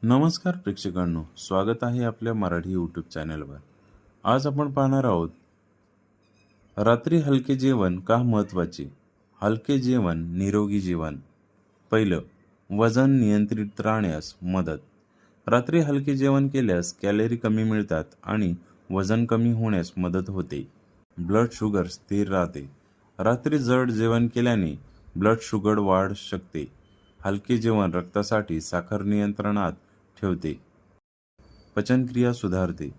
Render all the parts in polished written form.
नमस्कार प्रेक्षकांनो, स्वागत आहे आपल्या मराठी यूट्यूब चॅनलवर। आज आपण पाहणार आहोत रात्री हलके जेवण का महत्त्वाचे। हलके जेवण निरोगी जीवन। पहिलं, वजन नियंत्रित राहण्यास मदत। रात्री हलके जेवण केल्यास कॅलरी कमी मिळतात आणि वजन कमी होण्यास मदत होते। ब्लड शुगर स्थिर राहते। रात्री जड जेवण केल्याने ब्लड शुगर वाढू शकते। हलके जेवण रक्तासाठी साखर नियंत्रणात ठेवते। पचनक्रिया सुधारते।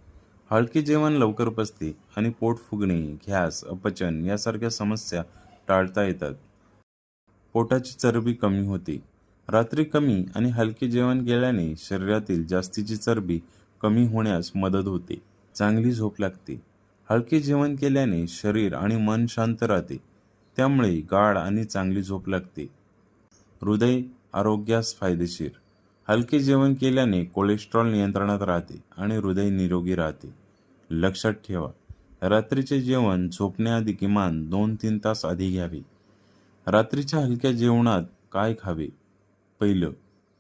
हलके जेवण लवकर पचते आणि पोट फुगणे, गॅस, अपचन यासारख्या समस्या टाळता येतात। पोटाची चरबी कमी होते। रात्री कमी आणि हलके जेवण केल्याने शरीरातील जास्तीची चरबी कमी होण्यास मदत होते। चांगली झोप लागते। हलके जेवण केल्याने शरीर आणि मन शांत राहते, त्यामुळे गाढ आणि चांगली झोप लागते। हृदय आरोग्यास फायदेशीर। हलके जेवण केल्याने कोलेस्ट्रॉल नियंत्रणात राहते आणि हृदय निरोगी राहते। लक्षात ठेवा, रात्रीचे जेवण झोपण्याआधी किमान 2-3 तास आधी घ्यावे। रात्रीच्या हलक्या जेवणात काय खावे? पहिलं,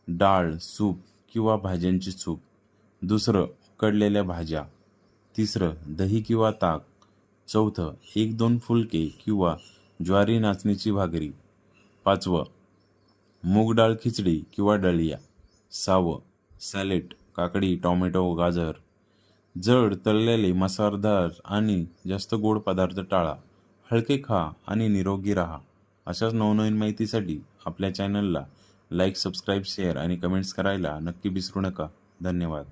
डाळ, सूप किंवा भाज्यांची सूप। दुसरं, उकडलेल्या भाज्या। तिसरं, दही किंवा ताक। चौथं, 1-2 फुलके किंवा ज्वारी नाचणीची भाकरी। पाचवं, मूग डाळ खिचडी किंवा दलिया। सहावं, सॅलेड, काकडी, टोमॅटो, गाजर। जड तळलेले, मसालेदार आणि जास्त गोड पदार्थ टाळा। हलके खा आणि निरोगी राहा। अशाच नवनवीन माहितीसाठी आपल्या चॅनलला लाईक, सबस्क्राईब, शेअर आणि कमेंट्स करायला नक्की विसरू नका। धन्यवाद।